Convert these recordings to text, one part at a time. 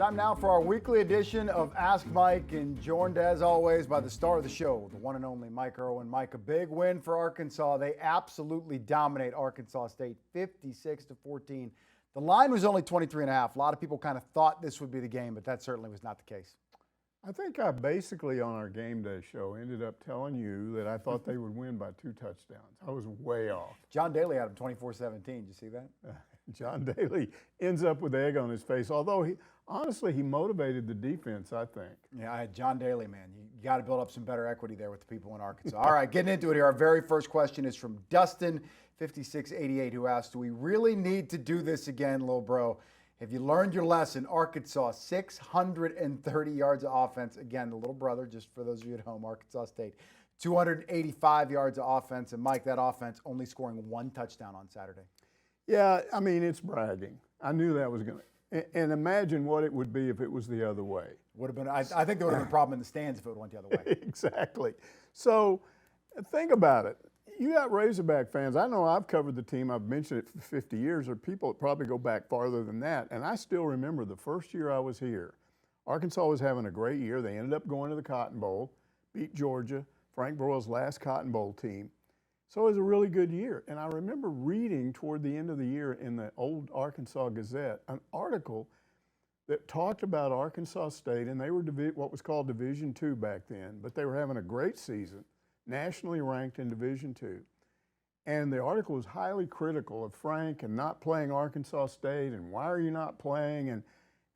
Time now for our weekly edition of Ask Mike, and joined as always by the star of the show, the one and only Mike Irwin. Mike, a big win for Arkansas. They absolutely dominate Arkansas State, 56-14. The line was only 23.5. A lot of people kind of thought this would be the game, but that certainly was not the case. I think I basically on our game day show ended up telling you that I thought they would win by 2 touchdowns. I was way off. John Daly had him 24-17. Did you see that? John Daly ends up with egg on his face, although honestly, he motivated the defense, I think. Yeah, I had John Daly, man. You got to build up some better equity there with the people in Arkansas. All right, getting into it here. Our very first question is from Dustin, 5688, who asked, do we really need to do this again, little bro? Have you learned your lesson? Arkansas, 630 yards of offense. Again, the little brother, just for those of you at home, Arkansas State, 285 yards of offense. And, Mike, that offense only scoring 1 touchdown on Saturday. Yeah, I mean, it's bragging. I knew that was going to. And imagine what it would be if it was the other way. Would have been. I think there would have been a problem in the stands if it went the other way. Exactly. So think about it. You got Razorback fans. I know I've covered the team. I've mentioned it for 50 years. Or people that probably go back farther than that. And I still remember the first year I was here. Arkansas was having a great year. They ended up going to the Cotton Bowl, beat Georgia, Frank Broyles' last Cotton Bowl team. So it was a really good year. And I remember reading toward the end of the year in the old Arkansas Gazette an article that talked about Arkansas State, and they were what was called Division II back then, but they were having a great season, nationally ranked in Division II. And the article was highly critical of Frank and not playing Arkansas State, and why are you not playing? And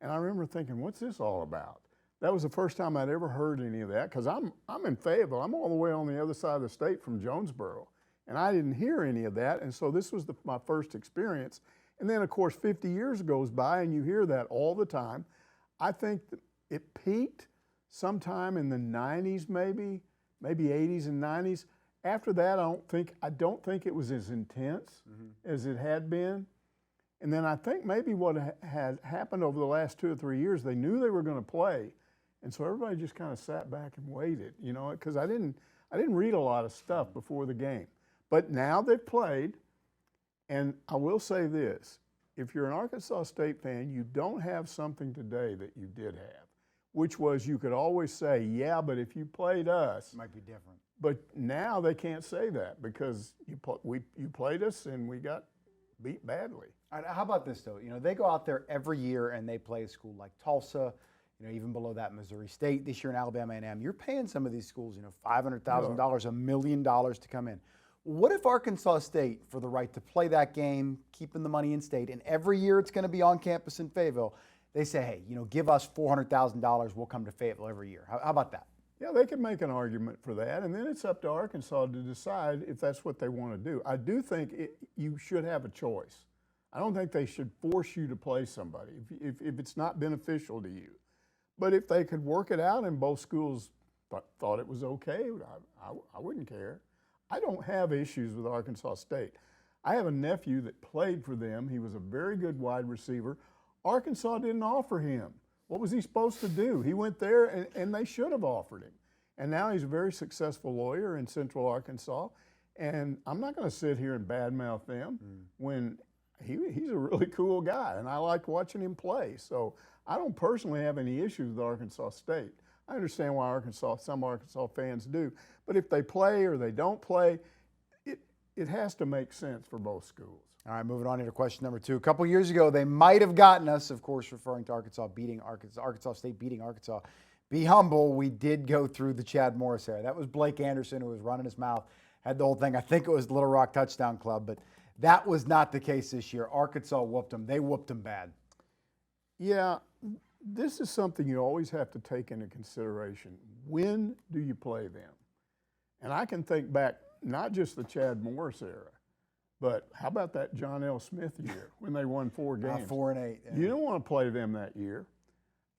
I remember thinking, what's this all about? That was the first time I'd ever heard any of that, because I'm in Fayetteville. I'm all the way on the other side of the state from Jonesboro. And I didn't hear any of that, and so this was my first experience. And then, of course, 50 years goes by, and you hear that all the time. I think that it peaked sometime in the 90s, maybe 80s and 90s. After that, I don't think it was as intense as it had been. And then I think maybe what had happened over the last 2 or 3 years, they knew they were going to play, and so everybody just kind of sat back and waited, you know, because I didn't read a lot of stuff before the game. But now they've played, and I will say this. If you're an Arkansas State fan, you don't have something today that you did have, which was you could always say, yeah, but if you played us. It might be different. But now they can't say that because you played us and we got beat badly. All right, how about this, though? You know, they go out there every year and they play a school like Tulsa, you know, even below that, Missouri State, this year in Alabama A&M. You're paying some of these schools, you know, $500,000, $1 million to come in. What if Arkansas State, for the right to play that game, keeping the money in state, and every year it's going to be on campus in Fayetteville, they say, hey, you know, give us $400,000, we'll come to Fayetteville every year. How about that? Yeah, they can make an argument for that, and then it's up to Arkansas to decide if that's what they want to do. I do think you should have a choice. I don't think they should force you to play somebody if it's not beneficial to you. But if they could work it out and both schools thought it was okay, I wouldn't care. I don't have issues with Arkansas State. I have a nephew that played for them. He was a very good wide receiver. Arkansas didn't offer him. What was he supposed to do? He went there, and they should have offered him. And now he's a very successful lawyer in Central Arkansas. And I'm not going to sit here and badmouth them when he's a really cool guy, and I like watching him play. So I don't personally have any issues with Arkansas State. I understand why some Arkansas fans do. But if they play or they don't play, it has to make sense for both schools. All right, moving on to question number 2. A couple years ago, they might have gotten us, of course, referring to Arkansas State beating Arkansas. Be humble, we did go through the Chad Morris era. That was Blake Anderson, who was running his mouth, had the whole thing. I think it was the Little Rock Touchdown Club, but that was not the case this year. Arkansas whooped them. They whooped them bad. Yeah, this is something you always have to take into consideration. When do you play them? And I can think back, not just the Chad Morris era, but how about that John L. Smith year when they won 4 games? 4 and 8. Yeah. You don't want to play them that year.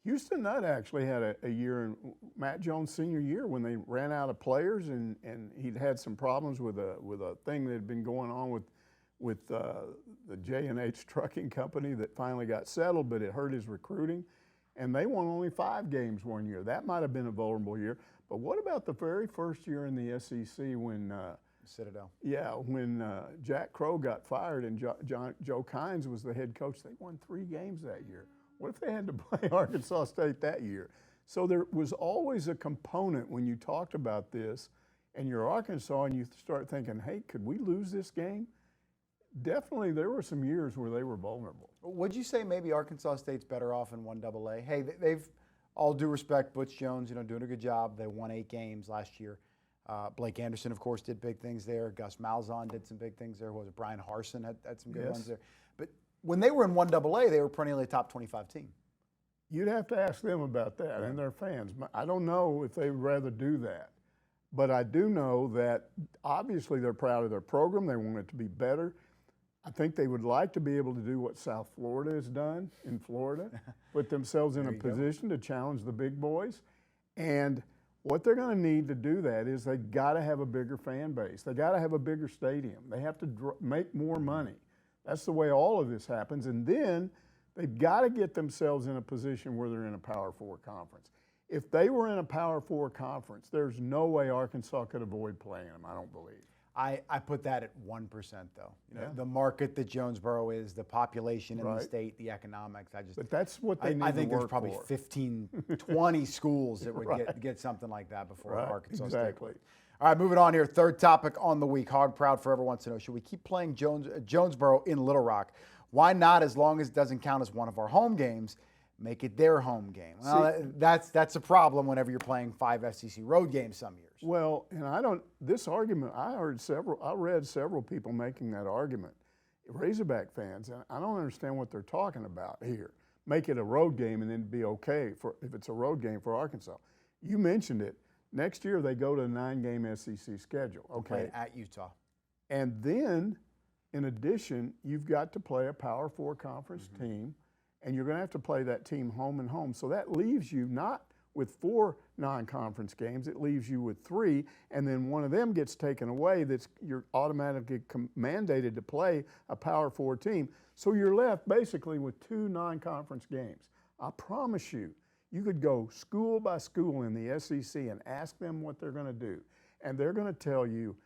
Houston Nutt actually had a year in Matt Jones' senior year when they ran out of players, and he'd had some problems with a thing that had been going on with the J&H trucking company that finally got settled, but it hurt his recruiting. And they won only 5 games one year. That might have been a vulnerable year. But what about the very first year in the SEC when Citadel? Yeah, when Jack Crow got fired and Joe Kynes was the head coach. They won 3 games that year. What if they had to play Arkansas State that year? So there was always a component when you talked about this, and you're Arkansas, and you start thinking, hey, could we lose this game? Definitely, there were some years where they were vulnerable. Would you say maybe Arkansas State's better off in 1AA? Hey, they've, all due respect, Butch Jones, doing a good job. They won 8 games last year. Blake Anderson, of course, did big things there. Gus Malzahn did some big things there. What was it? Brian Harsin had some good ones there. But when they were in 1AA, they were perennially a top 25 team. You'd have to ask them about that and their fans. I don't know if they would rather do that. But I do know that obviously they're proud of their program. They want it to be better. I think they would like to be able to do what South Florida has done in Florida, put themselves in a position to challenge the big boys. And what they're going to need to do that is they got to have a bigger fan base. They got to have a bigger stadium. They have to make more money. That's the way all of this happens. And then they've got to get themselves in a position where they're in a Power 4 conference. If they were in a Power 4 conference, there's no way Arkansas could avoid playing them, I don't believe. I put that at 1%, though. The market that Jonesboro is, the population in the state, the economics. But that's what they need to work for. I think there's probably 15, 20 schools that would get something like that before Arkansas State. All right, moving on here. Third topic on the week. Hog Proud Forever wants to know, should we keep playing Jonesboro in Little Rock? Why not, as long as it doesn't count as one of our home games? Make it their home game. Well, that's a problem whenever you're playing 5 SEC road games some years. Well, and this argument, I read several people making that argument, Razorback fans, and I don't understand what they're talking about here. Make it a road game and then be okay if it's a road game for Arkansas. You mentioned it. Next year they go to a 9-game SEC schedule. Okay. Play at Utah. And then, in addition, you've got to play a Power 4 conference team, and you're going to have to play that team home and home. So that leaves you not with 4 non-conference games. It leaves you with 3, and then one of them gets taken away. You're automatically mandated to play a Power 4 team. So you're left basically with 2 non-conference games. I promise you, you could go school by school in the SEC and ask them what they're going to do, and they're going to tell you,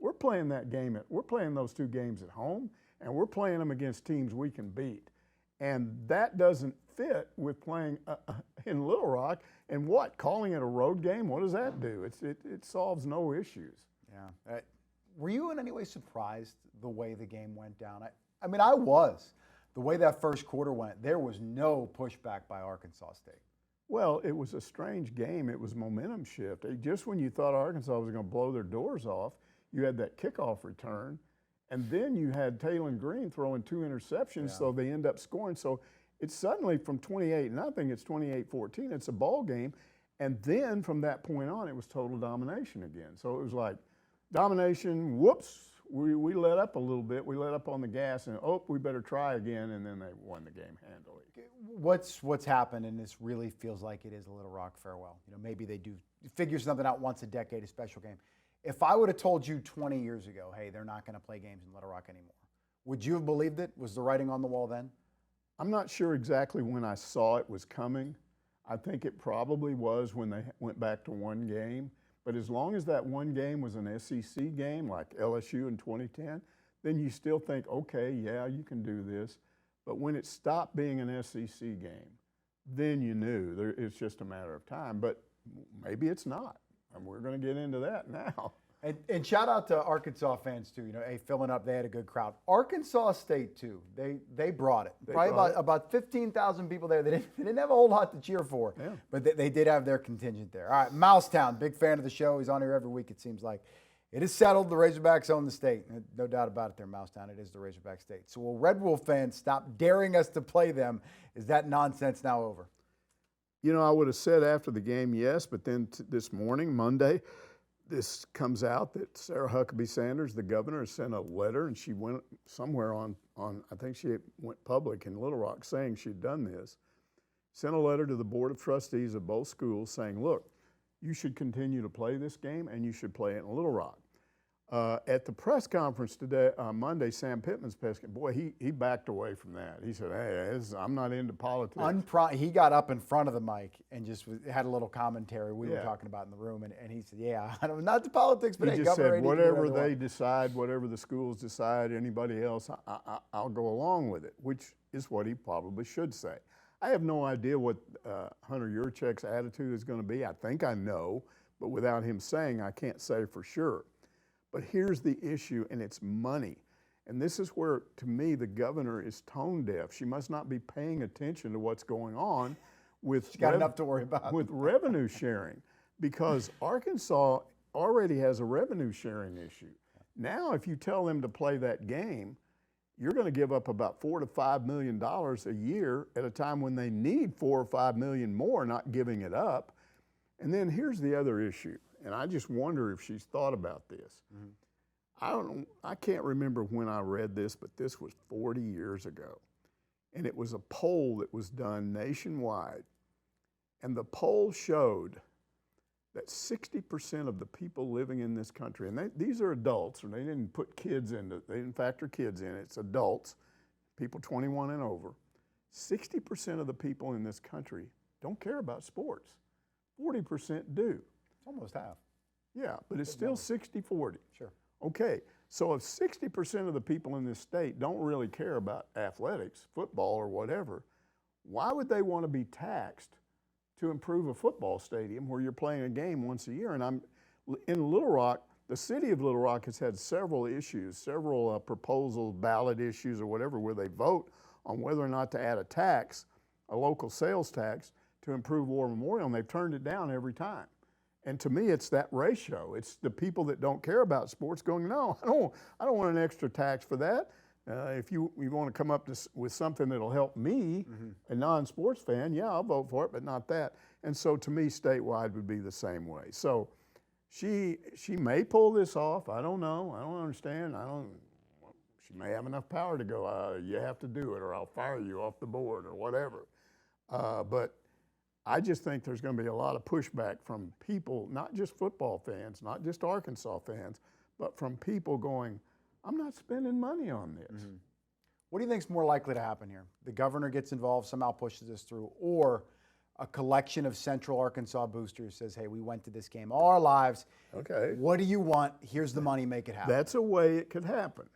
we're playing we're playing those 2 games at home, and we're playing them against teams we can beat. And that doesn't fit with playing in Little Rock. And calling it a road game, what does that do? It solves no issues. Yeah. Were you in any way surprised the way the game went down? I mean, I was. The way that first quarter went, there was no pushback by Arkansas State. Well, it was a strange game. It was momentum shift. Just when you thought Arkansas was going to blow their doors off, you had that kickoff return. And then you had Taylen Green throwing 2 interceptions, so they end up scoring. So it's suddenly from 28-0, it's 28-14. It's a ball game. And then from that point on, it was total domination again. So it was like domination, whoops, we let up a little bit. We let up on the gas, and we better try again. And then they won the game handily. What's happened, and this really feels like it is a Little Rock farewell. Maybe they do figure something out once a decade, a special game. If I would have told you 20 years ago, hey, they're not going to play games in Little Rock anymore, would you have believed it? Was the writing on the wall then? I'm not sure exactly when I saw it was coming. I think it probably was when they went back to 1 game. But as long as that 1 game was an SEC game, like LSU in 2010, then you still think, okay, yeah, you can do this. But when it stopped being an SEC game, then you knew it's just a matter of time. But maybe it's not. And we're going to get into that now. And shout out to Arkansas fans too. Hey, filling up, they had a good crowd. Arkansas State too. They brought it. Probably about 15,000 people there. They didn't have a whole lot to cheer for, but they did have their contingent there. All right, Mousetown, big fan of the show. He's on here every week. It seems like it is settled. The Razorbacks own the state. No doubt about it. There, Mousetown. It is the Razorback state. So will Red Wolf fans stop daring us to play them? Is that nonsense now over? I would have said after the game, yes, but then this morning, Monday, this comes out that Sarah Huckabee Sanders, the governor, has sent a letter, and she went somewhere on I think she went public in Little Rock saying she'd done this, sent a letter to the Board of Trustees of both schools saying, look, you should continue to play this game, and you should play it in Little Rock. At the press conference today, Monday, Sam Pittman's press conference, boy, he backed away from that. He said, hey, I'm not into politics. He got up in front of the mic and just had a little commentary we were talking about in the room, and he said, yeah, not the politics, but he hey, just Governor said, whatever they decide, whatever the schools decide, anybody else, I'll go along with it, which is what he probably should say. I have no idea what Hunter Yurchek's attitude is going to be. I think I know, but without him saying, I can't say for sure. But here's the issue, and it's money. And this is where, to me, the governor is tone deaf. She must not be paying attention to what's going on with, She's got enough to worry about. with revenue sharing, because Arkansas already has a revenue sharing issue. Now, if you tell them to play that game, you're going to give up about $4 to $5 million a year at a time when they need $4 or $5 million more, not giving it up. And then here's the other issue. And I just wonder if she's thought about this. Mm-hmm. I can't remember when I read this, but this was 40 years ago. And it was a poll that was done nationwide. And the poll showed that 60% of the people living in this country, and these are adults, and they didn't put kids into, they didn't factor kids in, it's adults, people 21 and over. 60% of the people in this country don't care about sports. 40% do. Almost half. Yeah, but it's still 60-40. Sure. Okay, so if 60% of the people in this state don't really care about athletics, football or whatever, why would they want to be taxed to improve a football stadium where you're playing a game once a year? And in Little Rock, the city of Little Rock has had several issues, several proposals, ballot issues or whatever, where they vote on whether or not to add a tax, a local sales tax, to improve War Memorial, and they've turned it down every time. And to me, it's that ratio. It's the people that don't care about sports going, no, I don't want an extra tax for that. If you want to come up with something that'll help me, a non-sports fan, yeah, I'll vote for it, but not that. And so to me, statewide would be the same way. So she may pull this off. I don't know. I don't understand. She may have enough power to go, you have to do it or I'll fire you off the board or whatever. But I just think there's going to be a lot of pushback from people, not just football fans, not just Arkansas fans, but from people going, I'm not spending money on this. Mm-hmm. What do you think is more likely to happen here? The governor gets involved, somehow pushes this through, or a collection of Central Arkansas boosters says, hey, we went to this game all our lives. Okay. What do you want? Here's the money, make it happen. That's a way it could happen.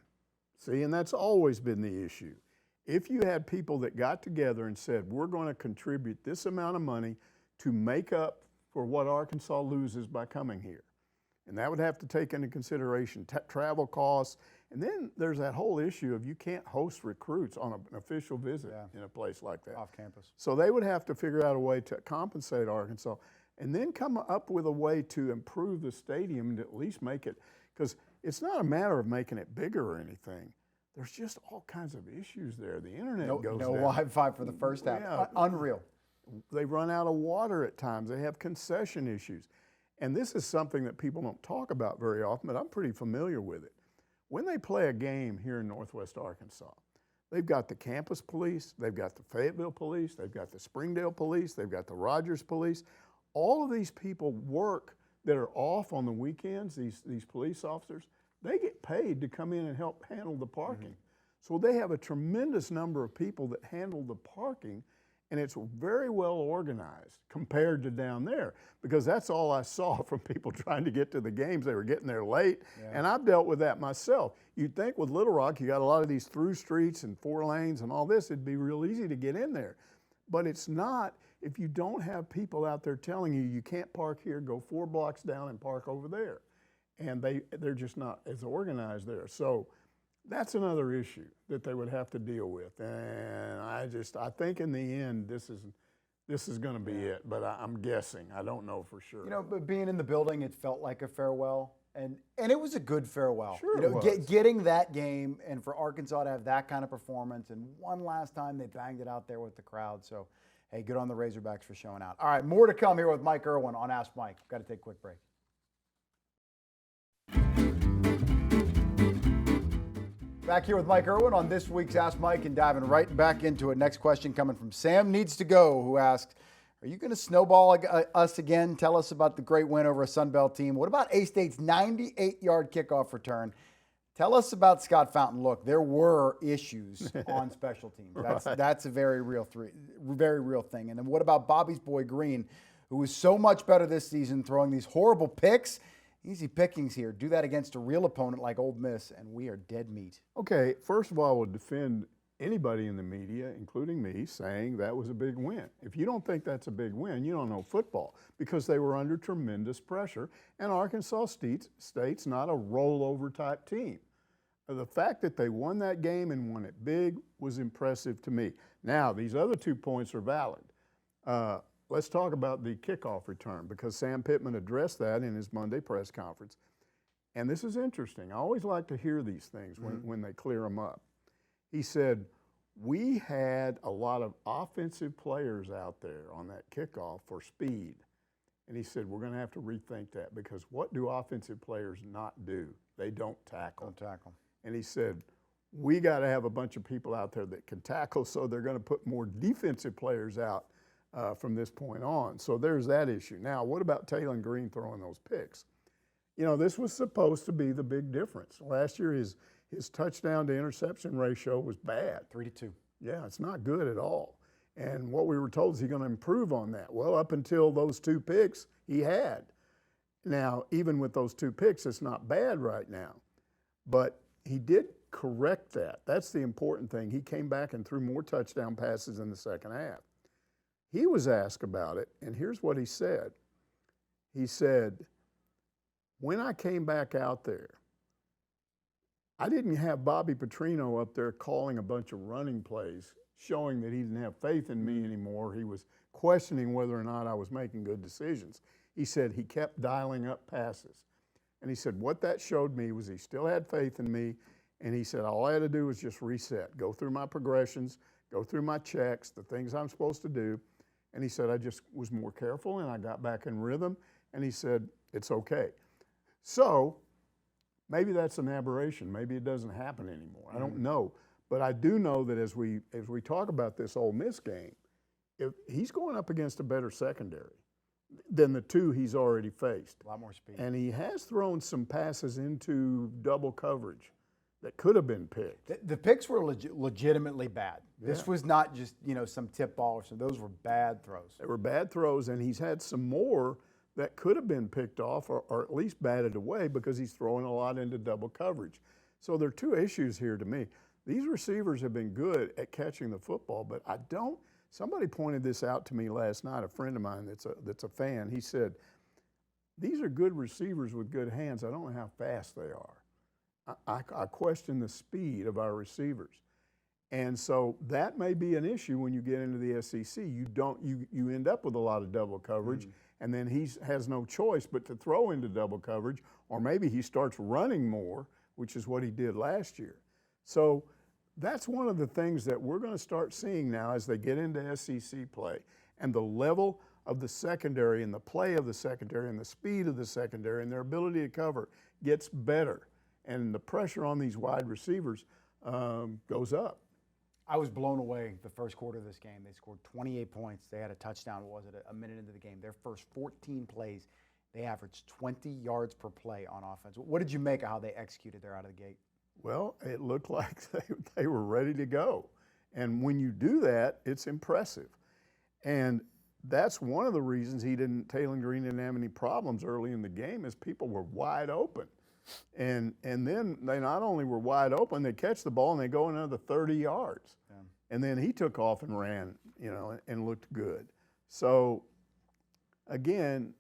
See, and that's always been the issue. If you had people that got together and said, we're going to contribute this amount of money to make up for what Arkansas loses by coming here, and that would have to take into consideration travel costs, and then there's that whole issue of you can't host recruits on an official visit in a place like that. Off campus. So they would have to figure out a way to compensate Arkansas and then come up with a way to improve the stadium and at least make it, because it's not a matter of making it bigger or anything. There's just all kinds of issues there. The internet goes down. No Wi-Fi for the first half. Yeah. Unreal. They run out of water at times. They have concession issues. And this is something that people don't talk about very often, but I'm pretty familiar with it. When they play a game here in Northwest Arkansas, they've got the campus police, they've got the Fayetteville police, they've got the Springdale police, they've got the Rogers police. All of these people work that are off on the weekends, these police officers. They get paid to come in and help handle the parking. So they have a tremendous number of people that handle the parking, and it's very well organized compared to down there, because that's all I saw from people trying to get to the games. They were getting there late, and I've dealt with that myself. You'd think with Little Rock, you got a lot of these through streets and 4 lanes and all this, it'd be real easy to get in there. But it's not if you don't have people out there telling you, you can't park here, go 4 blocks down and park over there. And they're just not as organized there. So that's another issue that they would have to deal with. And I think in the end, this is going to be it. But I'm guessing. I don't know for sure. You know, but being in the building, it felt like a farewell. And it was a good farewell. Sure, you know, it was. Getting that game and for Arkansas to have that kind of performance, and one last time they banged it out there with the crowd. So, hey, good on the Razorbacks for showing out. All right, more to come here with Mike Irwin on Ask Mike. Got to take a quick break. Back here with Mike Irwin on this week's Ask Mike, and diving right back into it. Next question coming from Sam Needs to Go, who asked, Are you going to snowball us again? Tell us about the great win over a Sun Belt team. What about A-State's 98-yard kickoff return? Tell us about Scott Fountain. Look, there were issues on special teams. That's a very real thing. And then what about Bobby's boy Green, who was so much better this season, throwing these horrible picks? Easy pickings here. Do that against a real opponent like Ole Miss, and we are dead meat. Okay, first of all, I would defend anybody in the media, including me, saying that was a big win. If you don't think that's a big win, you don't know football, because they were under tremendous pressure, and Arkansas State's not a rollover type team. The fact that they won that game and won it big was impressive to me. Now, these other 2 points are valid. Let's talk about the kickoff return, because Sam Pittman addressed that in his Monday press conference. And this is interesting. I always like to hear these things when they clear them up. He said, we had a lot of offensive players out there on that kickoff for speed. And he said, we're going to have to rethink that, because what do offensive players not do? They don't tackle. Don't tackle. And he said, we got to have a bunch of people out there that can tackle, so they're going to put more defensive players out from this point on. So there's that issue. Now, what about Taylen Green throwing those picks? You know, this was supposed to be the big difference. Last year, his touchdown to interception ratio was bad. 3-2. Yeah, it's not good at all. And what we were told is he's going to improve on that. Well, up until those 2 picks, he had. Now, even with those 2 picks, it's not bad right now. But he did correct that. That's the important thing. He came back and threw more touchdown passes in the second half. He was asked about it, and here's what he said. He said, when I came back out there, I didn't have Bobby Petrino up there calling a bunch of running plays, showing that he didn't have faith in me anymore. He was questioning whether or not I was making good decisions. He said he kept dialing up passes. And he said what that showed me was he still had faith in me, and he said all I had to do was just reset, go through my progressions, go through my checks, the things I'm supposed to do. And he said I just was more careful, and I got back in rhythm, and he said it's okay. So maybe that's an aberration. Maybe it doesn't happen anymore. I don't know. But I do know that as we talk about this Ole Miss game, if he's going up against a better secondary than the 2 he's already faced. A lot more speed. And he has thrown some passes into double coverage that could have been picked. The picks were legitimately bad. This was not just, some tip ball or something. Those were bad throws. They were bad throws, and he's had some more that could have been picked off or at least batted away, because he's throwing a lot into double coverage. So there are 2 issues here to me. These receivers have been good at catching the football, but somebody pointed this out to me last night, a friend of mine that's a fan. He said, these are good receivers with good hands. I don't know how fast they are. I question the speed of our receivers. And so that may be an issue when you get into the SEC. You end up with a lot of double coverage, and then he has no choice but to throw into double coverage, or maybe he starts running more, which is what he did last year. So that's one of the things that we're going to start seeing now as they get into SEC play, and the level of the secondary and the play of the secondary and the speed of the secondary and their ability to cover gets better, and the pressure on these wide receivers goes up. I was blown away the first quarter of this game. They scored 28 points. They had a touchdown, a minute into the game. Their first 14 plays, they averaged 20 yards per play on offense. What did you make of how they executed there out of the gate? Well, it looked like they were ready to go. And when you do that, it's impressive. And that's one of the reasons Taylen Green didn't have any problems early in the game, is people were wide open. And then they not only were wide open, they catch the ball and they go another 30 yards. Yeah. And then he took off and ran, and looked good. So, again,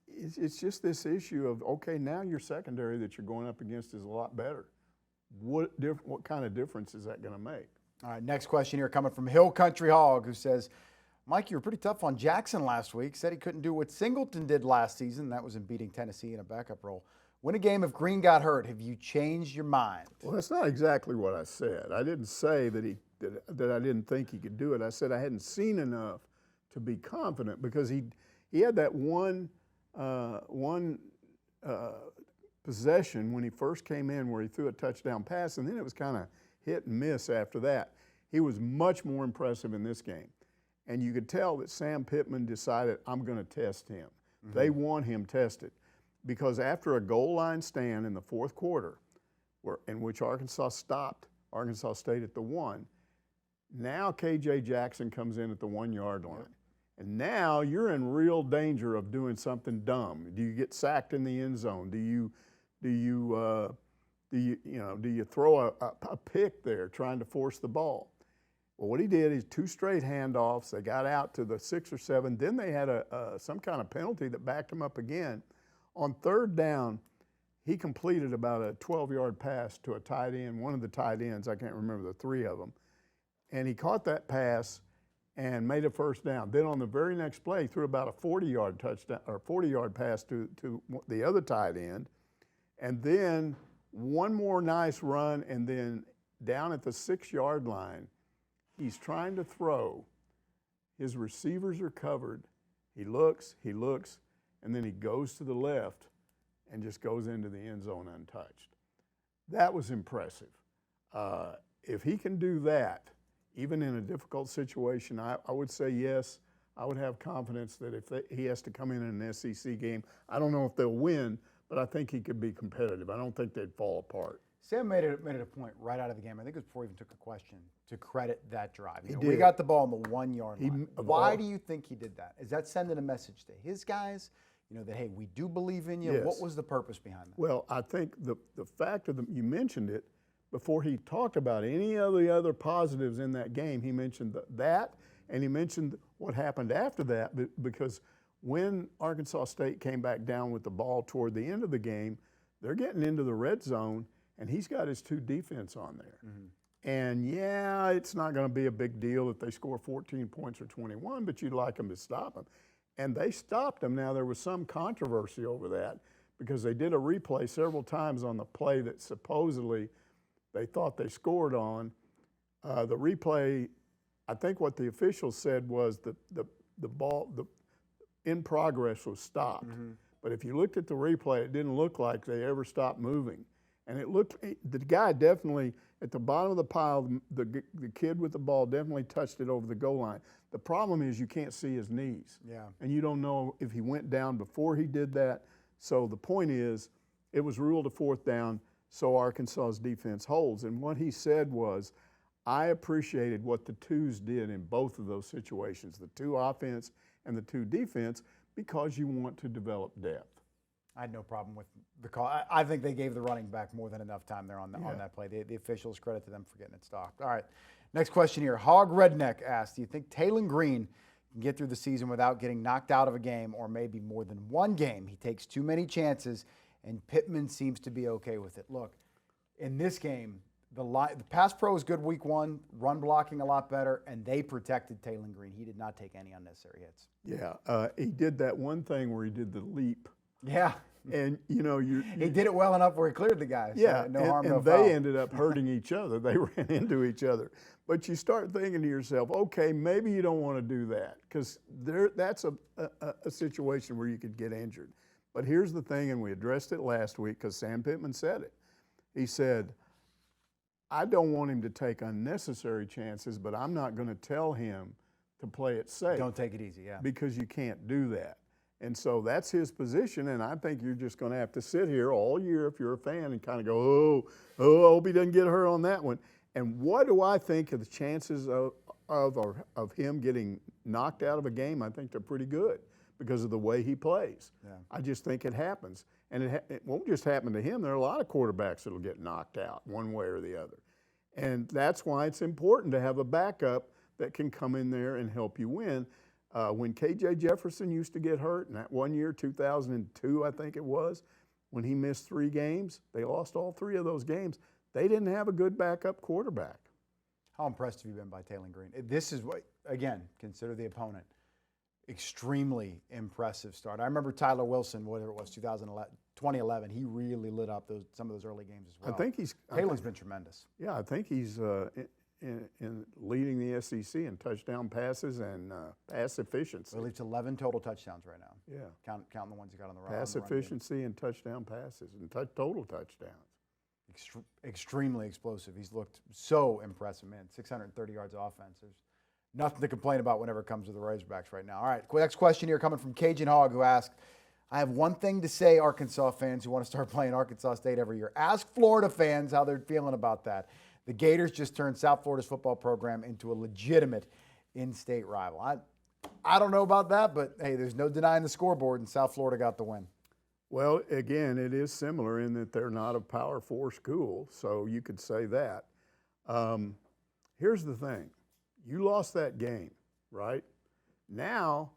it's just this issue of, okay, now your secondary that you're going up against is a lot better. What kind of difference is that going to make? All right, next question here coming from Hill Country Hog, who says, Mike, you were pretty tough on Jackson last week. Said he couldn't do what Singleton did last season. That was in beating Tennessee in a backup role. Win a game if Green got hurt. Have you changed your mind? Well, that's not exactly what I said. I didn't say that I didn't think he could do it. I said I hadn't seen enough to be confident, because he had that one possession when he first came in where he threw a touchdown pass, and then it was kind of hit and miss after that. He was much more impressive in this game. And you could tell that Sam Pittman decided, I'm going to test him. They want him tested. Because after a goal line stand in the fourth quarter, in which Arkansas stopped Arkansas State at the 1, now K.J. Jackson comes in at the 1 yard line. And now you're in real danger of doing something dumb. Do you get sacked in the end zone? Do you throw a pick there trying to force the ball? Well, what he did is 2 straight handoffs. They got out to the 6 or 7. Then they had some kind of penalty that backed him up again. On third down, he completed about a 12-yard pass to a tight end, one of the tight ends. I can't remember the 3 of them. And he caught that pass and made a first down. Then on the very next play, he threw about a 40-yard touchdown or 40-yard pass to the other tight end. And then one more nice run, and then down at the 6-yard line, he's trying to throw. His receivers are covered. He looks, and then he goes to the left and just goes into the end zone untouched. That was impressive. If he can do that, even in a difficult situation, I would say yes. I would have confidence that if he has to come in an SEC game, I don't know if they'll win, but I think he could be competitive. I don't think they'd fall apart. Sam made it a point right out of the game. I think it was before he even took a question to credit that drive. He We did. got the ball on the 1 yard line. Why do you think he did that? Is that sending a message to his guys? That, hey, we do believe in you. Yes. What was the purpose behind that? Well, I think the fact of you mentioned it before he talked about any of the other positives in that game. He mentioned that, and he mentioned what happened after that, because when Arkansas State came back down with the ball toward the end of the game, they're getting into the red zone, and he's got his 2 defense on there. And yeah, it's not going to be a big deal if they score 14 points or 21, but you'd like them to stop them. And they stopped them. Now, there was some controversy over that because they did a replay several times on the play that supposedly they thought they scored on. The replay, I think what the officials said was the ball in progress was stopped. But if you looked at the replay, it didn't look like they ever stopped moving. And the guy definitely, at the bottom of the pile, the kid with the ball definitely touched it over the goal line. The problem is you can't see his knees. Yeah. And you don't know if he went down before he did that. So the point is, it was ruled a 4th down, so Arkansas's defense holds. And what he said was, I appreciated what the 2s did in both of those situations, the 2 offense and the 2 defense, because you want to develop depth. I had no problem with the call. I think they gave the running back more than enough time there on that play. The officials, credit to them for getting it stopped. All right, next question here. Hog Redneck asked, do you think Taylen Green can get through the season without getting knocked out of a game or maybe more than one game? He takes too many chances, and Pittman seems to be okay with it. Look, in this game, the pass pro is good week 1, run blocking a lot better, and they protected Taylen Green. He did not take any unnecessary hits. Yeah, he did that one thing where he did the leap. Yeah. And, he did it well enough where he cleared the guy. So yeah, no harm, no and foul. they ended up hurting each other. They ran into each other. But you start thinking to yourself, okay, maybe you don't want to do that because that's a situation where you could get injured. But here's the thing, and we addressed it last week because Sam Pittman said it. He said, I don't want him to take unnecessary chances, but I'm not going to tell him to play it safe. Don't take it easy, yeah. Because you can't do that. And so that's his position, and I think you're just going to have to sit here all year if you're a fan and kind of go, I hope he doesn't get hurt on that one. And what do I think of the chances of him getting knocked out of a game? I think they're pretty good because of the way he plays. Yeah. I just think it happens. And it won't just happen to him. There are a lot of quarterbacks that will get knocked out one way or the other. And that's why it's important to have a backup that can come in there and help you win. When K.J. Jefferson used to get hurt, in that one year, 2002, I think it was, when he missed 3 games, they lost all 3 of those games. They didn't have a good backup quarterback. How impressed have you been by Taylen Green? This is what, again, consider the opponent. Extremely impressive start. I remember Tyler Wilson, whatever it was, 2011, he really lit up some of those early games as well. I think Taylen's been tremendous. Yeah, I think he's in leading the SEC in touchdown passes and pass efficiency. Well, it's 11 total touchdowns right now. Yeah. Counting the ones he got on the run. Pass efficiency and touchdown passes and total touchdowns. Extremely explosive. He's looked so impressive, man. 630 yards of offense. There's Nothing to complain about whenever it comes to the Razorbacks right now. All right, next question here coming from Cajun Hog, who asked, I have one thing to say, Arkansas fans who want to start playing Arkansas State every year. Ask Florida fans how they're feeling about that. The Gators just turned South Florida's football program into a legitimate in-state rival. I don't know about that, but hey, there's no denying the scoreboard, and South Florida got the win. Well, again, it is similar in that they're not a Power 4 school, so you could say that. Here's the thing. You lost that game, right? Now,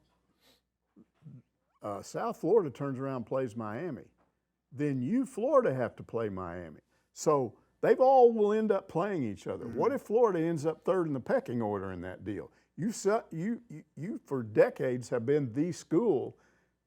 South Florida turns around and plays Miami. Then you, Florida, have to play Miami. So they all will end up playing each other. Mm-hmm. What if Florida ends up third in the pecking order in that deal? You for decades have been the school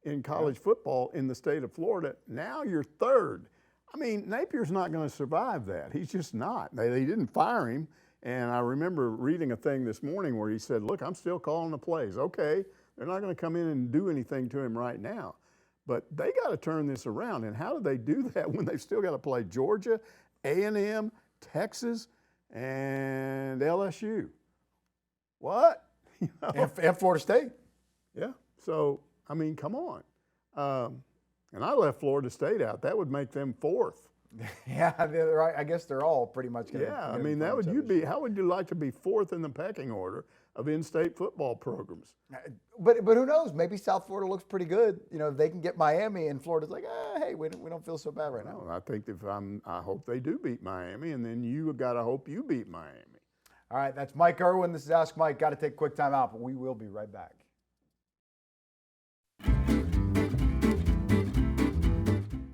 in college football in the state of Florida. Now you're third. I mean, Napier's not going to survive that. He's just not. They didn't fire him. And I remember reading a thing this morning where he said, look, I'm still calling the plays. Okay, they're not going to come in and do anything to him right now. But they got to turn this around. And how do they do that when they've still got to play Georgia, A&M, Texas, and LSU? What? You know? And Florida State. Yeah. So, I mean, come on. And I left Florida State out. That would make them fourth. Yeah, right. I guess they're all pretty much going to. Yeah, I mean, that would you be? How would you like to be fourth in the pecking order of in-state football programs? But who knows? Maybe South Florida looks pretty good. You know, they can get Miami, and Florida's like, hey, we don't feel so bad right now. I think I hope they do beat Miami, and then you got to hope you beat Miami. All right, that's Mike Irwin. This is Ask Mike. Got to take a quick time out, but we will be right back.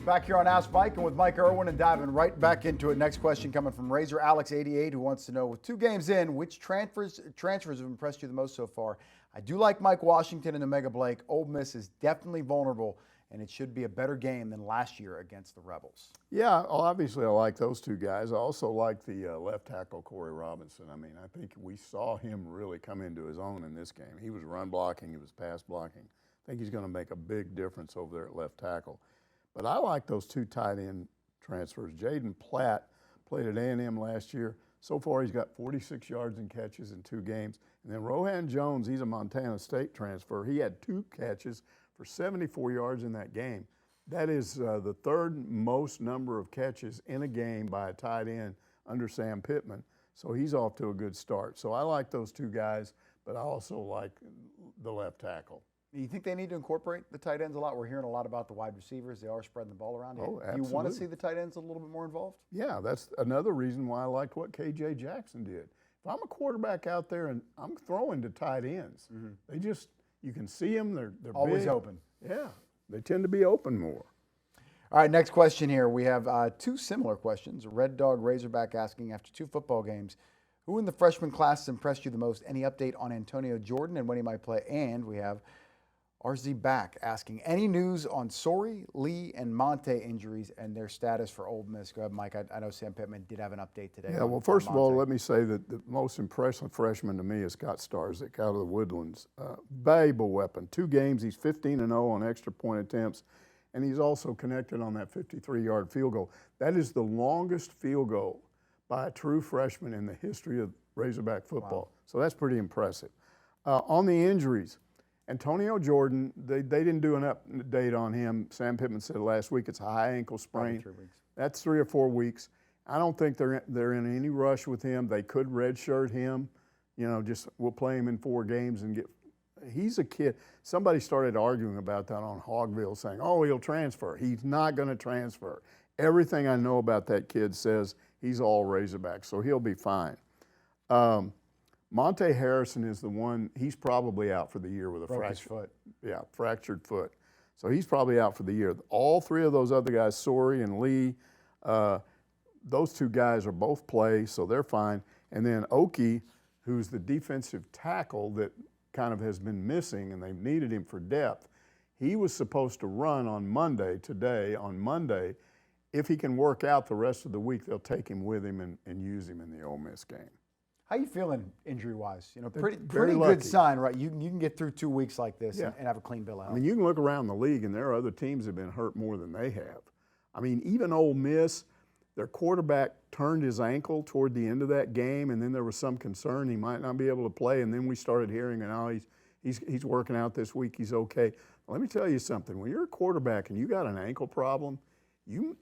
Back here on Ask Mike and with Mike Irwin, and diving right back into it. Next question coming from Razor Alex 88, who wants to know, with 2 games in, which transfers have impressed you the most so far? I do like Mike Washington and Omega Blake. Ole Miss is definitely vulnerable, and it should be a better game than last year against the Rebels. Yeah, obviously I like those 2 guys. I also like the left tackle, Corey Robinson. I mean, I think we saw him really come into his own in this game. He was run blocking, he was pass blocking. I think he's going to make a big difference over there at left tackle. But I like those 2 tight end transfers. Jaden Platt played at A&M last year. So far, he's got 46 yards and catches in 2 games. And then Rohan Jones, he's a Montana State transfer. He had 2 catches for 74 yards in that game. That is the 3rd most number of catches in a game by a tight end under Sam Pittman. So he's off to a good start. So I like those 2 guys, but I also like the left tackle. You think they need to incorporate the tight ends a lot? We're hearing a lot about the wide receivers. They are spreading the ball around. Oh, absolutely. Do you want to see the tight ends a little bit more involved? Yeah, that's another reason why I liked what K.J. Jackson did. If I'm a quarterback out there and I'm throwing to tight ends, they just, you can see them. They're always big. open. Yeah, they tend to be open more. All right, next question here. We have 2 similar questions. Red Dog Razorback asking, after 2 football games, who in the freshman class has impressed you the most? Any update on Antonio Jordan and when he might play? And we have RZ Back asking, any news on Sori, Lee, and Monte injuries and their status for Ole Miss? Go ahead, Mike. I know Sam Pittman did have an update today. Yeah, well, first of all, let me say that the most impressive freshman to me is Scott Starzik out of the Woodlands. Valuable weapon. 2 games, he's 15-0 on extra point attempts, and he's also connected on that 53-yard field goal. That is the longest field goal by a true freshman in the history of Razorback football. Wow. So that's pretty impressive. On the injuries, Antonio Jordan, they didn't do an update on him. Sam Pittman said last week it's a high ankle sprain. 3 weeks. That's 3 or 4 weeks. I don't think they're in any rush with him. They could redshirt him. You know, just we'll play him in 4 games and get. He's a kid. Somebody started arguing about that on Hogville, saying, "Oh, he'll transfer." He's not going to transfer. Everything I know about that kid says he's all Razorback, so he'll be fine. Monte Harrison is the one, he's probably out for the year with a fractured foot. Yeah, fractured foot. So he's probably out for the year. All 3 of those other guys, Sori and Lee, those 2 guys are both play, so they're fine. And then Oki, who's the defensive tackle that kind of has been missing and they've needed him for depth, he was supposed to run on Monday, on Monday. If he can work out the rest of the week, they'll take him with him and use him in the Ole Miss game. How you feeling injury-wise? You know, pretty very good sign, right? You can get through 2 weeks like this Yeah. and have a clean bill of health. I mean, you can look around the league, and there are other teams that have been hurt more than they have. I mean, even Ole Miss, their quarterback turned his ankle toward the end of that game, and then there was some concern he might not be able to play, and then we started hearing, he's working out this week, he's okay. Let me tell you something. When you're a quarterback and you got an ankle problem,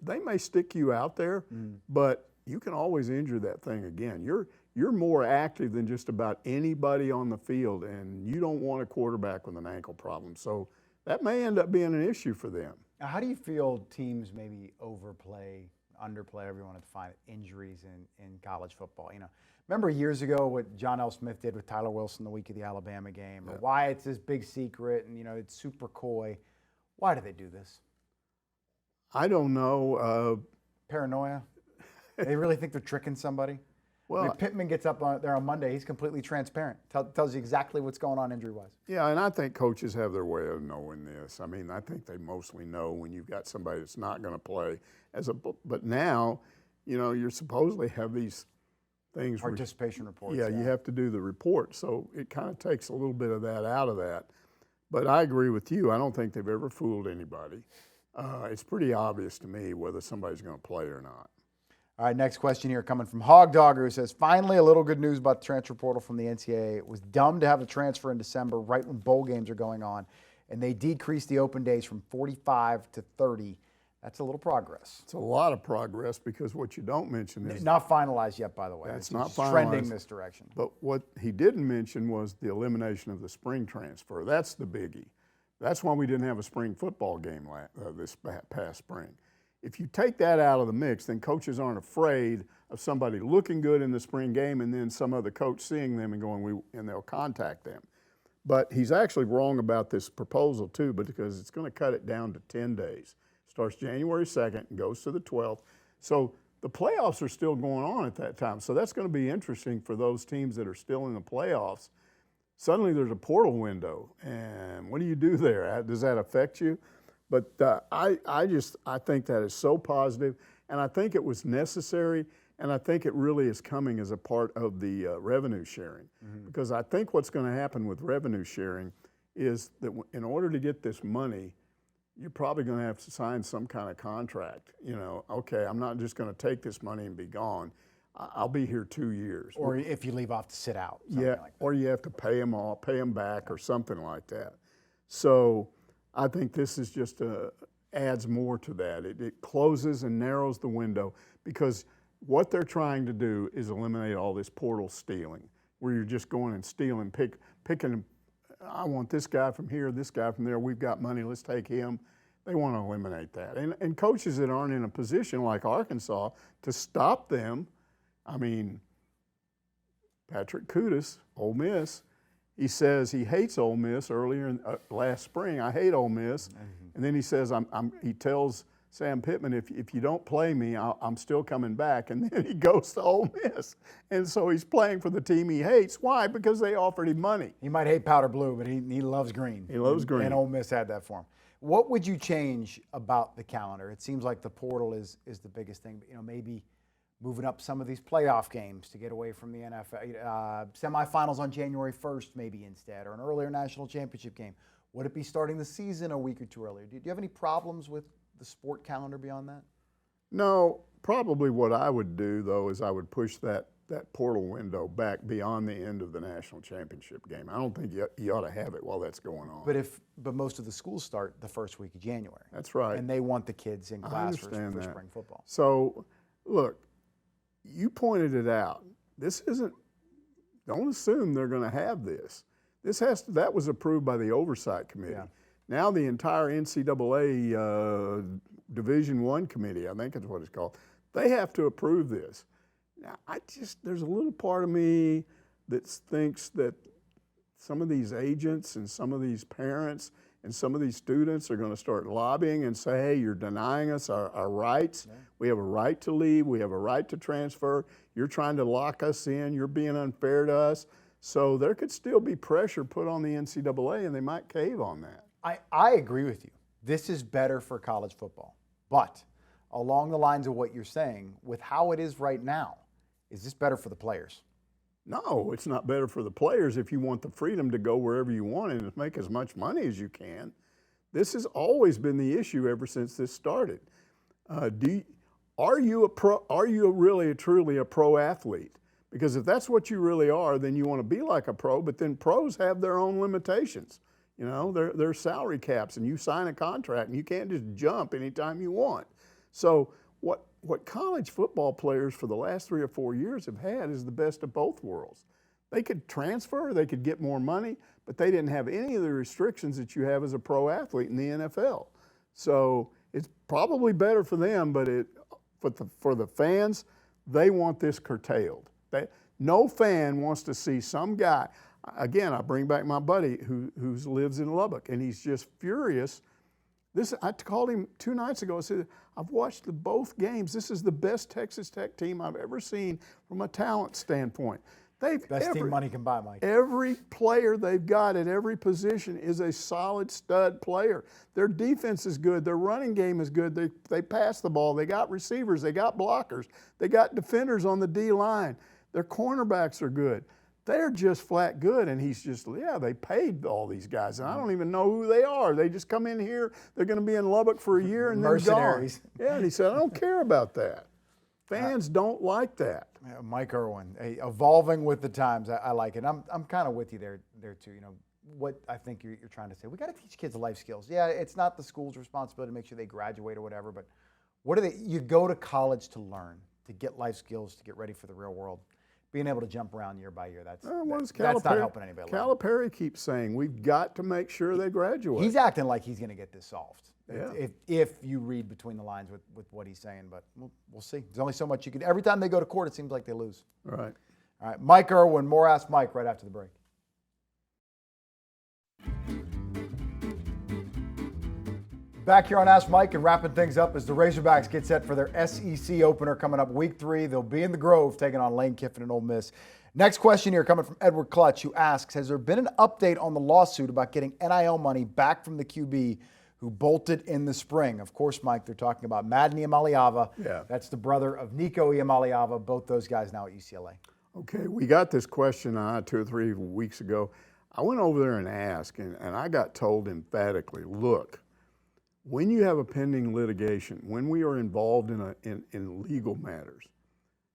they may stick you out there, but you can always injure that thing again. You're more active than just about anybody on the field, and you don't want a quarterback with an ankle problem. So that may end up being an issue for them. Now, how do you feel teams maybe overplay, underplay, however you want to define it, injuries in college football? You know, remember years ago what John L. Smith did with Tyler Wilson the week of the Alabama game, or why it's this big secret and, you know, it's super coy. Why do they do this? I don't know. Paranoia? They really think they're tricking somebody? Well, I mean, Pittman gets up there on Monday. He's completely transparent. Tells you exactly what's going on injury-wise. Yeah, and I think coaches have their way of knowing this. I mean, I think they mostly know when you've got somebody that's not going to play. But now, you know, you supposedly have these things. Participation reports. Yeah, you have to do the report. So it kind of takes a little bit of that out of that. But I agree with you. I don't think they've ever fooled anybody. It's pretty obvious to me whether somebody's going to play or not. All right, next question here coming from Hog Dogger, who says, finally a little good news about the transfer portal from the NCAA. It was dumb to have a transfer in December right when bowl games are going on, and they decreased the open days from 45 to 30. That's a little progress. It's a lot of progress because what you don't mention is... Not finalized yet, by the way. That's not it's finalized. Trending this direction. But what he didn't mention was the elimination of the spring transfer. That's the biggie. That's why we didn't have a spring football game this past spring. If you take that out of the mix, then coaches aren't afraid of somebody looking good in the spring game and then some other coach seeing them and going, and they'll contact them. But he's actually wrong about this proposal too, because it's going to cut it down to 10 days. Starts January 2nd and goes to the 12th. So the playoffs are still going on at that time. So that's going to be interesting for those teams that are still in the playoffs. Suddenly there's a portal window, and what do you do there? Does that affect you? But I think that is so positive, and I think it was necessary, and I think it really is coming as a part of the revenue sharing. Because I think what's going to happen with revenue sharing is that in order to get this money, you're probably going to have to sign some kind of contract. You know, okay, I'm not just going to take this money and be gone. I'll be here 2 years. Or if you leave off to sit out. Yeah, like that. or you have to pay them all, pay them back or something like that. So I think this is just adds more to that. It closes and narrows the window because what they're trying to do is eliminate all this portal stealing, where you're just going and stealing, picking, I want this guy from here, this guy from there, we've got money, let's take him. They want to eliminate that. And coaches that aren't in a position like Arkansas to stop them, I mean, Patrick Kutas, Ole Miss, he says he hates Ole Miss earlier last spring. I hate Ole Miss. And then he says, he tells Sam Pittman, if you don't play me, I'm still coming back. And then he goes to Ole Miss. And so he's playing for the team he hates. Why? Because they offered him money. He might hate powder blue, but he loves green. He loves green. And Ole Miss had that for him. What would you change about the calendar? It seems like the portal is the biggest thing. But, you know, maybe moving up some of these playoff games to get away from the NFL, semifinals on January 1st maybe instead, or an earlier national championship game. Would it be starting the season a week or two earlier? Do you have any problems with the sport calendar beyond that? No, probably what I would do, though, is I would push that portal window back beyond the end of the national championship game. I don't think you ought to have it while that's going on. But most of the schools start the first week of January. That's right. And they want the kids in class for spring football. So, look, you pointed it out. This isn't, don't assume they're going to have this. That was approved by the Oversight Committee. Yeah. Now the entire NCAA Division I Committee, I think is what it's called, they have to approve this. Now, there's a little part of me that thinks that some of these agents and some of these parents and some of these students are going to start lobbying and say, hey, you're denying us our rights. Yeah. We have a right to leave. We have a right to transfer. You're trying to lock us in. You're being unfair to us. So there could still be pressure put on the NCAA, and they might cave on that. I agree with you. This is better for college football. But along the lines of what you're saying, with how it is right now, is this better for the players? No, it's not better for the players if you want the freedom to go wherever you want and make as much money as you can. This has always been the issue ever since this started. are you a pro? Are you really truly a pro athlete? Because if that's what you really are, then you want to be like a pro. But then pros have their own limitations. You know, there's salary caps, and you sign a contract, and you can't just jump anytime you want. So what college football players for the last 3 or 4 years have had is the best of both worlds. They could transfer, they could get more money, but they didn't have any of the restrictions that you have as a pro athlete in the NFL. So it's probably better for them, but for the fans, they want this curtailed. No fan wants to see some guy. Again, I bring back my buddy who lives in Lubbock, and he's just furious. I called him 2 nights ago. I said, I've watched both games. This is the best Texas Tech team I've ever seen from a talent standpoint. Best team money can buy, Mike. Every player they've got at every position is a solid stud player. Their defense is good. Their running game is good. They pass the ball. They got receivers. They got blockers. They got defenders on the D-line. Their cornerbacks are good. They're just flat good, and he's just, they paid all these guys, and I don't even know who they are. They just come in here, they're going to be in Lubbock for a year and then gone. Yeah, and he said, I don't care about that. Fans don't like that. Mike Irwin, evolving with the times. I like it. I'm kind of with you there too. You know what I think you're trying to say. We got to teach kids life skills. Yeah, it's not the school's responsibility to make sure they graduate or whatever, but what are they? You go to college to learn, to get life skills, to get ready for the real world. Being able to jump around year by year, that's not helping anybody. Calipari keeps saying we've got to make sure they graduate. He's acting like he's going to get this solved. Yeah. If you read between the lines with what he's saying, but we'll see. There's only so much you can. Every time they go to court, it seems like they lose. Right. All right, Mike Irwin, more Ask Mike right after the break. Back here on Ask Mike and wrapping things up as the Razorbacks get set for their SEC opener coming up week 3. They'll be in the Grove taking on Lane Kiffin and Ole Miss. Next question here coming from Edward Clutch, who asks, has there been an update on the lawsuit about getting NIL money back from the QB who bolted in the spring? Of course, Mike, they're talking about Madden Iamaleava. Yeah. That's the brother of Nico Iamaleava, both those guys now at UCLA. Okay, we got this question 2 or 3 weeks ago. I went over there and asked, and I got told emphatically, look, when you have a pending litigation, when we are involved in legal matters,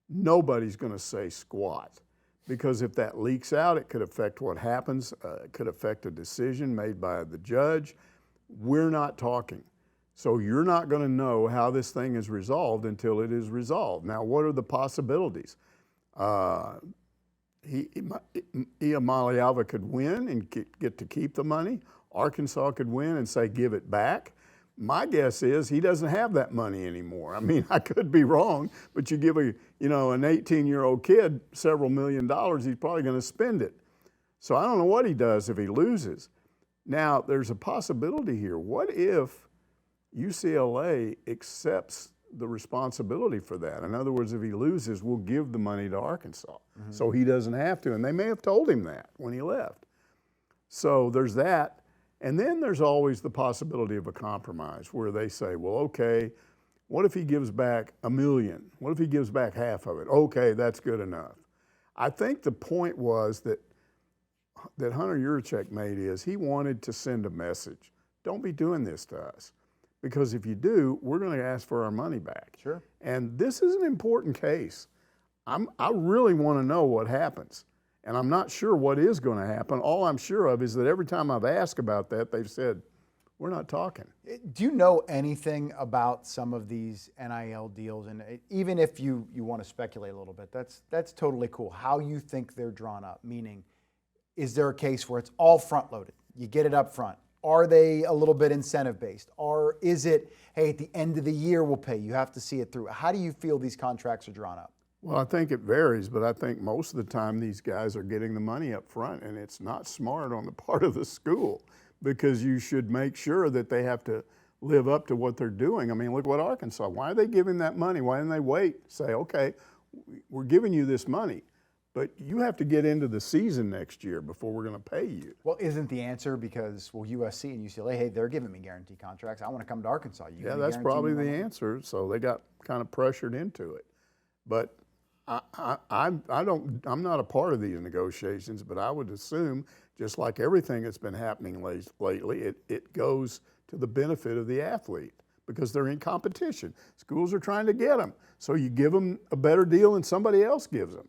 nobody's going to say squat. Because if that leaks out, it could affect what happens. It could affect a decision made by the judge. We're not talking. So you're not going to know how this thing is resolved until it is resolved. Now, what are the possibilities? Iamaleava could win and get to keep the money. Arkansas could win and say, give it back. My guess is he doesn't have that money anymore. I mean, I could be wrong, but you give an 18-year-old kid several $1 million, he's probably going to spend it. So I don't know what he does if he loses. Now, there's a possibility here. What if UCLA accepts the responsibility for that? In other words, if he loses, we'll give the money to Arkansas. Mm-hmm. So he doesn't have to. And they may have told him that when he left. So there's that. And then there's always the possibility of a compromise where they say, well, okay, what if he gives back $1 million? What if he gives back half of it? Okay, that's good enough. I think the point was that Hunter Yurachek made is he wanted to send a message. Don't be doing this to us. Because if you do, we're going to ask for our money back. Sure. And this is an important case. I really want to know what happens. And I'm not sure what is going to happen. All I'm sure of is that every time I've asked about that, they've said, we're not talking. Do you know anything about some of these NIL deals? And even if you want to speculate a little bit, that's totally cool. How you think they're drawn up, meaning, is there a case where it's all front-loaded? You get it up front. Are they a little bit incentive-based? Or is it, hey, at the end of the year we'll pay, you have to see it through? How do you feel these contracts are drawn up? Well, I think it varies, but I think most of the time these guys are getting the money up front, and it's not smart on the part of the school because you should make sure that they have to live up to what they're doing. I mean, look what Arkansas, why are they giving that money? Why didn't they wait? Say, okay, we're giving you this money, but you have to get into the season next year before we're going to pay you. Well, isn't the answer because, USC and UCLA, hey, they're giving me guaranteed contracts. I want to come to Arkansas. Yeah, that's probably the answer. So they got kind of pressured into it. But I'm not a part of these negotiations, but I would assume, just like everything that's been happening lately, it goes to the benefit of the athlete because they're in competition. Schools are trying to get them. So you give them a better deal than somebody else gives them.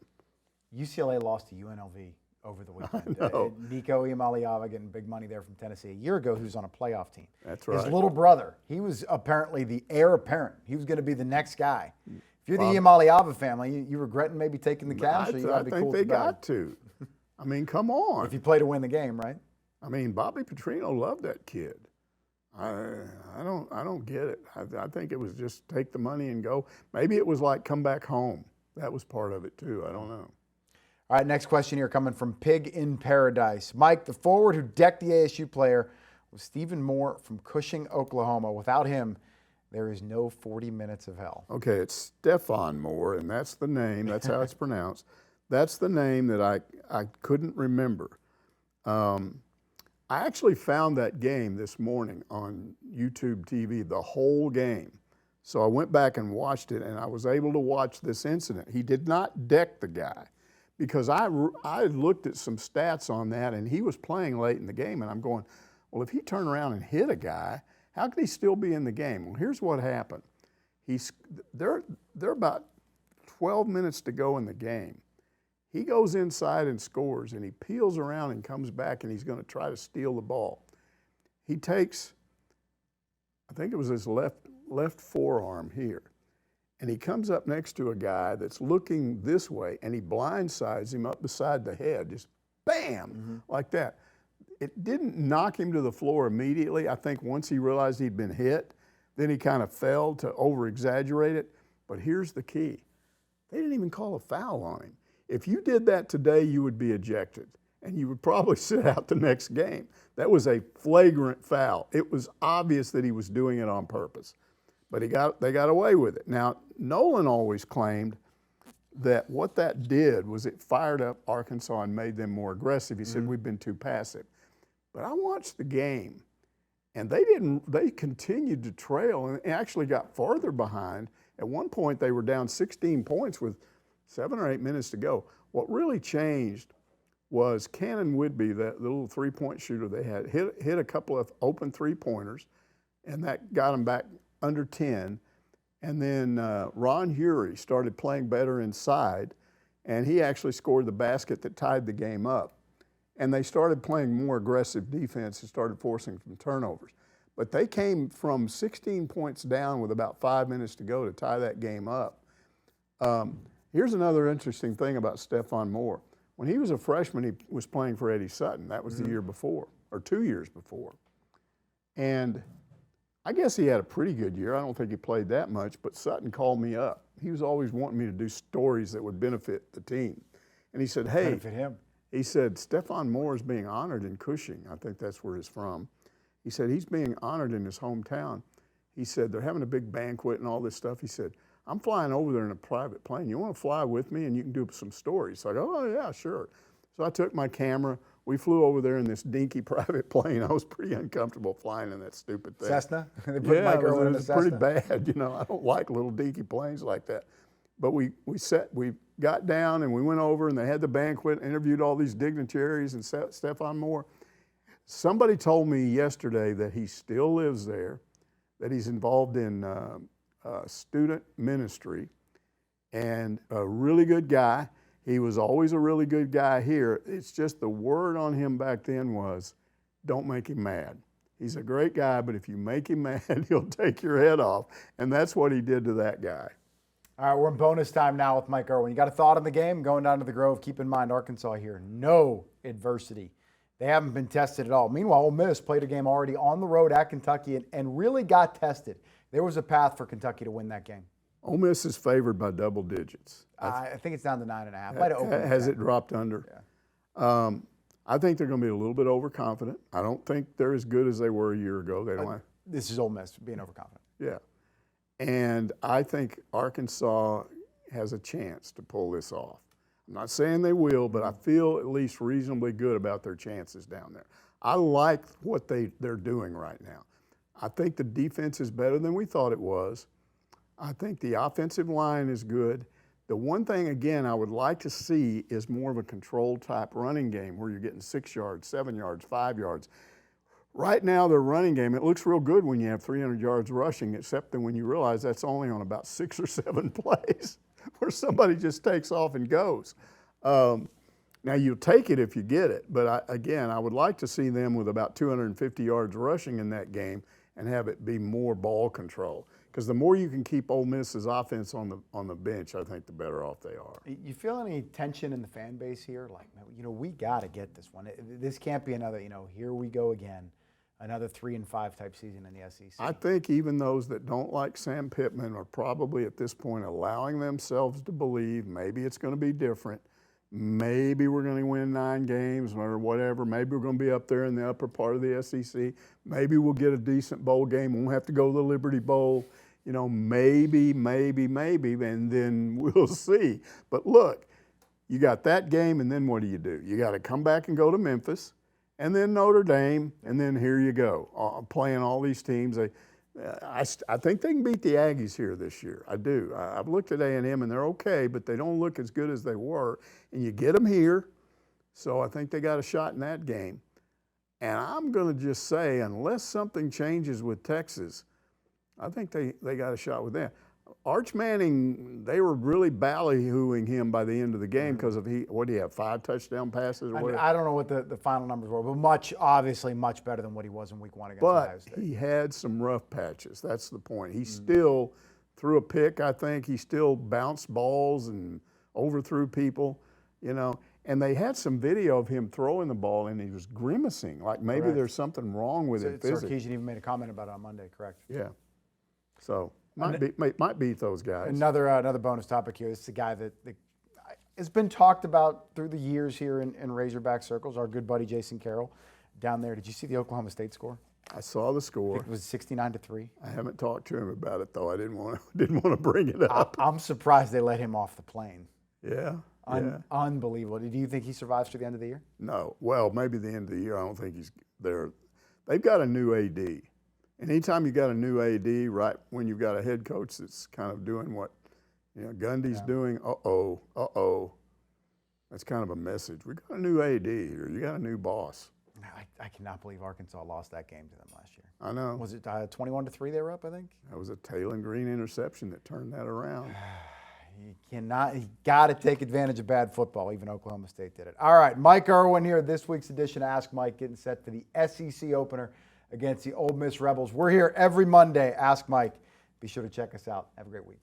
UCLA lost to UNLV over the weekend. know. Nico Iamaleava getting big money there from Tennessee. A year ago, he was on a playoff team. That's right. His little brother, he was apparently the heir apparent. He was going to be the next guy. If you're the Iamaleava family, you regretting maybe taking the cash, or you got to be cool I with think the they bag? got to. I mean, come on. If you play to win the game, right? I mean, Bobby Petrino loved that kid. I don't get it. I think it was just take the money and go. Maybe it was like come back home. That was part of it too. I don't know. All right, next question here coming from Pig in Paradise. Mike, the forward who decked the ASU player was Stephen Moore from Cushing, Oklahoma. Without him, there is no 40 minutes of hell. Okay, it's Stephon Moore, and that's the name. That's how it's pronounced. That's the name that I couldn't remember. I actually found that game this morning on YouTube TV, the whole game. So I went back and watched it, and I was able to watch this incident. He did not deck the guy, because I looked at some stats on that, and he was playing late in the game, and I'm going, well, if he turned around and hit a guy, how could he still be in the game? Well, here's what happened. They're about 12 minutes to go in the game. He goes inside and scores, and he peels around and comes back, and he's going to try to steal the ball. He takes, I think it was his left forearm here, and he comes up next to a guy that's looking this way, and he blindsides him up beside the head, just bam, like that. It didn't knock him to the floor immediately. I think once he realized he'd been hit, then he kind of fell to over-exaggerate it. But here's the key. They didn't even call a foul on him. If you did that today, you would be ejected, and you would probably sit out the next game. That was a flagrant foul. It was obvious that he was doing it on purpose, but they got away with it. Now, Nolan always claimed that what that did was it fired up Arkansas and made them more aggressive. He said, we've been too passive. But I watched the game, and they continued to trail and actually got farther behind. At one point, they were down 16 points with 7 or 8 minutes to go. What really changed was Cannon Whitby, the little three-point shooter they had, hit a couple of open three-pointers, and that got them back under 10. And then Ron Hury started playing better inside, and he actually scored the basket that tied the game up. And they started playing more aggressive defense and started forcing some turnovers. But they came from 16 points down with about 5 minutes to go to tie that game up. Here's another interesting thing about Stephon Moore. When he was a freshman, he was playing for Eddie Sutton. That was the year before, or 2 years before. And I guess he had a pretty good year. I don't think he played that much, but Sutton called me up. He was always wanting me to do stories that would benefit the team. And he said, hey, Benefit him. He said, Stephon Moore is being honored in Cushing. I think that's where he's from. He said, he's being honored in his hometown. He said, they're having a big banquet and all this stuff. He said, I'm flying over there in a private plane. You want to fly with me and you can do some stories? So I go, oh, yeah, sure. So I took my camera. We flew over there in this dinky private plane. I was pretty uncomfortable flying in that stupid thing. Cessna? They put Mike Irwin in a Cessna? Pretty bad. You know, I don't like little dinky planes like that. But we got down and we went over and they had the banquet, interviewed all these dignitaries and Stephon Moore. Somebody told me yesterday that he still lives there, that he's involved in student ministry, and a really good guy. He was always a really good guy here. It's just the word on him back then was, don't make him mad. He's a great guy, but if you make him mad, he'll take your head off. And that's what he did to that guy. All right, we're in bonus time now with Mike Irwin. You got a thought on the game going down to the Grove? Keep in mind, Arkansas here, no adversity. They haven't been tested at all. Meanwhile, Ole Miss played a game already on the road at Kentucky and really got tested. There was a path for Kentucky to win that game. Ole Miss is favored by double digits. I think it's down to 9.5. Has it dropped under? Yeah. I think they're going to be a little bit overconfident. I don't think they're as good as they were a year ago. They don't. This is Ole Miss being overconfident. Yeah. And I think Arkansas has a chance to pull this off. I'm not saying they will, but I feel at least reasonably good about their chances down there. I like what they're doing right now. I think the defense is better than we thought it was. I think the offensive line is good. The one thing, again, I would like to see is more of a controlled type running game where you're getting 6 yards, 7 yards, 5 yards. Right now, their running game, it looks real good when you have 300 yards rushing, except that when you realize that's only on about 6 or 7 plays where somebody just takes off and goes. Now, you'll take it if you get it, but I would like to see them with about 250 yards rushing in that game and have it be more ball control. Because the more you can keep Ole Miss's offense on the bench, I think the better off they are. You feel any tension in the fan base here? Like, we got to get this one. This can't be another, here we go again. Another 3-5 type season in the SEC. I think even those that don't like Sam Pittman are probably at this point allowing themselves to believe maybe it's going to be different. Maybe we're going to win 9 games or whatever. Maybe we're going to be up there in the upper part of the SEC. Maybe we'll get a decent bowl game. We won't have to go to the Liberty Bowl. Maybe, and then we'll see. But look, you got that game, and then what do? You got to come back and go to Memphis, and then Notre Dame, and then here you go, playing all these teams. I think they can beat the Aggies here this year. I do. I've looked at A&M, and they're okay, but they don't look as good as they were. And you get them here, so I think they got a shot in that game. And I'm going to just say, unless something changes with Texas, I think they got a shot with them. Arch Manning, they were really ballyhooing him by the end of the game because of what do you have, 5 touchdown passes? Or I don't know what the final numbers were, but obviously much better than what he was in week 1 against Ohio State. But he had some rough patches. That's the point. He still threw a pick, I think. He still bounced balls and overthrew people, And they had some video of him throwing the ball, and he was grimacing, like maybe Correct. There's something wrong with him physically. Sarkisian even made a comment about it on Monday, correct? Yeah. So might beat those guys. Another bonus topic here. This is a guy that has been talked about through the years here in Razorback circles. Our good buddy Jason Carroll down there. Did you see the Oklahoma State score? I saw the score. It was 69-3. I haven't talked to him about it though. I didn't want to bring it up. I'm surprised they let him off the plane. Yeah. Unbelievable. Do you think he survives to the end of the year? No. Well, maybe the end of the year. I don't think he's there. They've got a new AD. And anytime you got a new AD, right when you've got a head coach that's kind of doing what Gundy's doing, that's kind of a message. We got a new AD here. You got a new boss. I cannot believe Arkansas lost that game to them last year. I know. Was it 21-3 they were up, I think? That was a Taylen Green interception that turned that around. You got to take advantage of bad football. Even Oklahoma State did it. All right, Mike Irwin here, this week's edition of Ask Mike, getting set for the SEC opener against the Ole Miss Rebels. We're here every Monday. Ask Mike. Be sure to check us out. Have a great week.